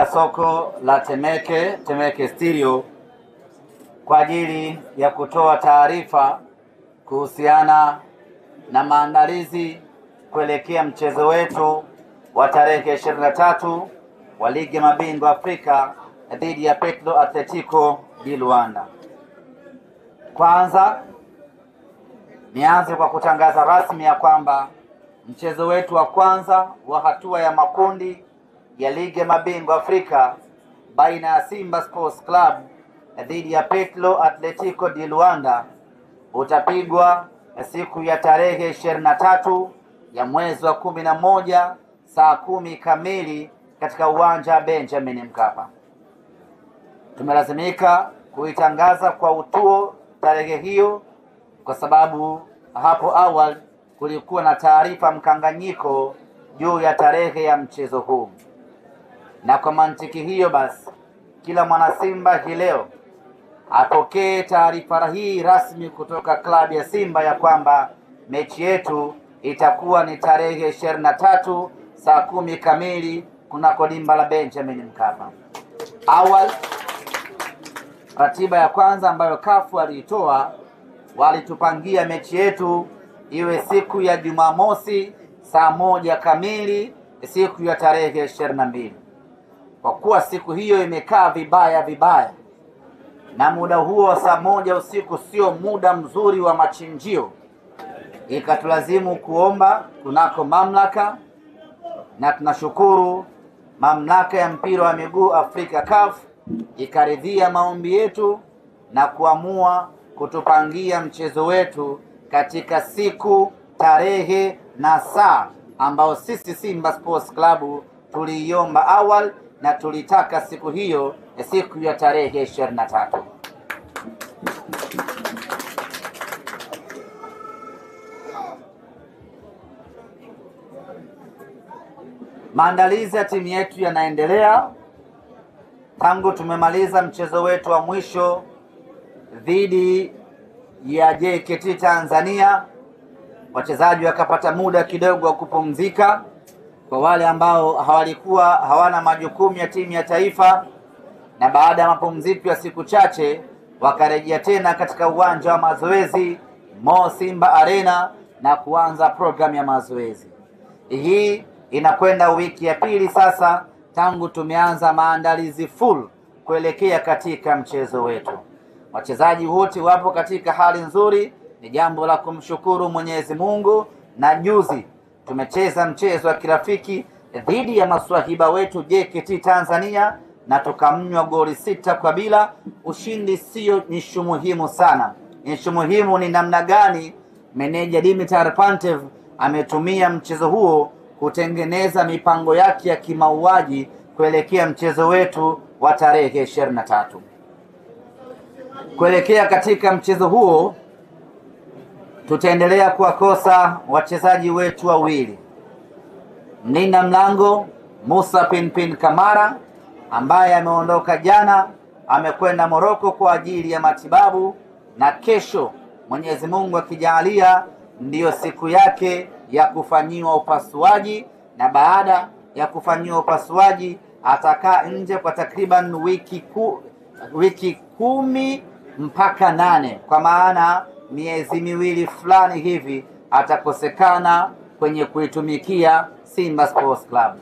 katika soko la Temeke Stereo kwa ajili ya kutoa taarifa kuhusiana na maandalizi kuelekea mchezo wetu wa tarehe 23 wa ligi ya mabingwa Afrika dhidi ya Petro Atletico di Luanda. Kwanza nianze kwa kutangaza rasmi ya kwamba mchezo wetu wa kwanza wa hatua ya makundi ya ligi ya mabingwa Afrika baina ya Simba Sports Club dhidi ya Petro Atletico di Luanda utapigwa siku ya tarehe 23 ya mwezi wa 11 saa 10 kamili katika uwanja wa Benjamin Mkapa. Tumelazimika kuitangaza kwa utuo tarehe hiyo kwa sababu hapo awali kulikuwa na taarifa mkanganyiko juu ya tarehe ya mchezo huu, na kwa mantiki hiyo basi kila mwana Simba hii leo apokee taarifa hii rasmi kutoka klabu ya Simba ya kwamba mechi yetu itakuwa ni tarehe 23 saa 10 kamili kunako dimba la Benjamin Mkapa. Awali ratiba ya kwanza ambayo kafu aliitoa, walitupangia mechi yetu iwe siku ya Jumamosi saa 1 kamili siku ya tarehe 22. Kwa kuwa siku hiyo imekaa vibaya na muda huo wa saa 1 usiku sio muda mzuri wa machinjio, ikatulazimu kuomba kunako mamlaka, na tunashukuru mamlaka ya mpira wa miguu Afrika CAF ikaridhia maombi yetu na kuamua kutupangia mchezo wetu katika siku, tarehe na saa ambao sisi Simba Sports Club tuliiomba awali na tulitaka siku hiyo siku ya tarehe 23. Maandalizi ya timu yetu yanaendelea tangu tumemaliza mchezo wetu wa mwisho dhidi ya JKT Tanzania. Wachezaji wakapata muda kidogo wa kupumzika kwa wale ambao hawana majukumu ya timu ya taifa, na baada ya mapumziko ya siku chache wakarejea tena katika uwanja wa mazoezi Mo Simba Arena na kuanza programu ya mazoezi. Hii inakwenda wiki ya pili sasa tangu tumeanza maandalizi full kuelekea katika mchezo wetu. Wachezaji wote wapo katika hali nzuri, ni jambo la kumshukuru Mwenyezi Mungu, na juzi tumecheza mchezo wa kirafiki dhidi ya maswahiba wetu JKT Tanzania na tukamnywa goli 6-0. Ushindi sio nishu muhimu sana. Nishu muhimu ni namna gani meneja Dimitar Pantev ametumia mchezo huo kutengeneza mipango yake ya kimauaji kuelekea mchezo wetu wa tarehe 23. Kuelekea katika mchezo huo tutaendelea kuwakosa wachezaji wetu wawili. Mlinda mlango Musa Pinpin Kamara ambaye ameondoka jana, amekwenda Morocco kwa ajili ya matibabu, na kesho Mwenyezi Mungu akijalia ndiyo siku yake ya kufanyiwa upasuaji, na baada ya kufanyiwa upasuaji atakaa nje kwa takriban wiki 10 mpaka 8, kwa maana miezi miwili fulani hivi atakosekana kwenye kuitumikia Simba Sports Club.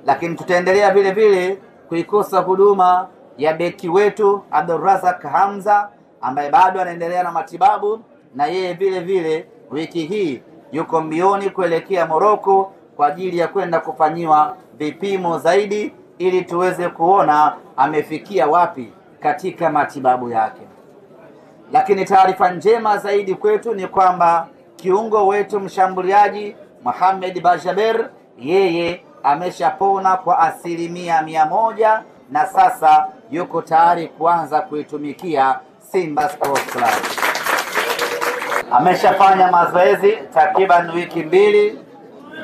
Lakini tutaendelea vile vile kuikosa huduma ya beki wetu Abdulrazak Hamza ambaye bado anaendelea na matibabu, na yeye vile vile wiki hii yuko mbioni kuelekea Morocco kwa ajili ya kwenda kufanyiwa vipimo zaidi ili tuweze kuona amefikia wapi katika matibabu yake. Lakini taarifa njema zaidi kwetu ni kwamba kiungo wetu mshambuliaji Mohamed Bajaber, yeye ameshapona kwa 100% na sasa yuko tayari kuanza kuitumikia Simba Sports Club. Ameshafanya mazoezi takriban wiki 2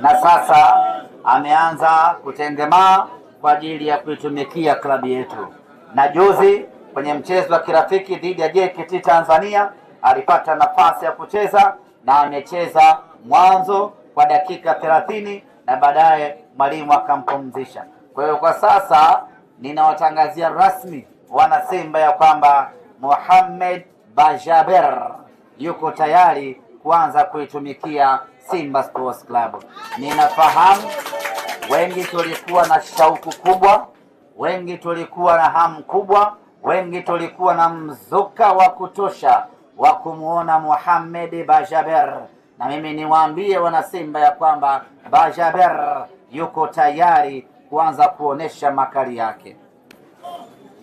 na sasa ameanza kutengemaa kwa ajili ya kuitumikia klabu yetu. Na juzi kwenye mchezo wa kirafiki dhidi ya JKT Tanzania alipata nafasi ya kucheza na amecheza mwanzo kwa dakika 30 na baadaye mwalimu akampumzisha. Kwa hiyo kwa sasa ninawatangazia rasmi wana Simba ya kwamba Mohamed Bajaber yuko tayari kuanza kuitumikia Simba Sports Club. Ninafahamu wengi tulikuwa na shauku kubwa, wengi tulikuwa na hamu kubwa, wengi tulikuwa na mzuka wa kutosha wa kumuona Mohamed Bajaber, na mimi niwaambie wana Simba ya kwamba Bajaber yuko tayari kuanza kuonesha makali yake.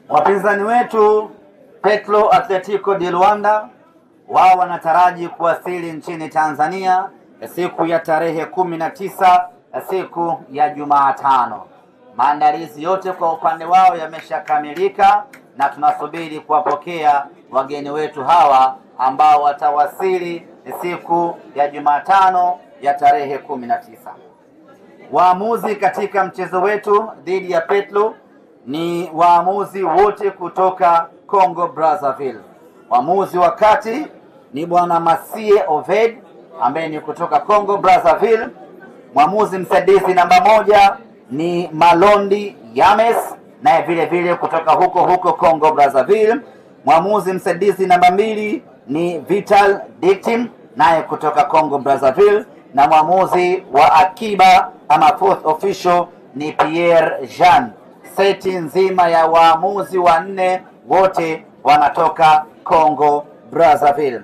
Wapinzani wetu Petro Atletico di Luanda, wao wanataraji kuwasili nchini Tanzania siku ya tarehe 19, siku ya Jumatano. Maandalizi yote kwa upande wao yameshakamilika na tunasubiri kuwapokea wageni wetu hawa ambao watawasili siku ya Jumatano ya tarehe 19. Waamuzi katika mchezo wetu dhidi ya Petro ni waamuzi wote kutoka Congo Brazzaville. Waamuzi wa kati ni bwana Masie Oved ambaye ni kutoka Congo Brazzaville. Mwamuzi msaidizi namba 1 ni Malondi Yames, naye vile vile kutoka huko Congo Brazzaville. Mwamuzi msaidizi namba 2 ni Vital Dictim, naye kutoka Congo Brazzaville, na mwamuzi wa akiba ama fourth official ni Pierre Jean. Seti nzima ya waamuzi 4 wote wanatoka Congo Brazzaville,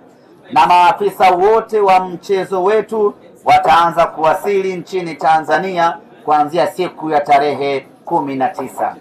na maafisa wote wa mchezo wetu wataanza kuwasili nchini Tanzania kuanzia siku ya tarehe 19.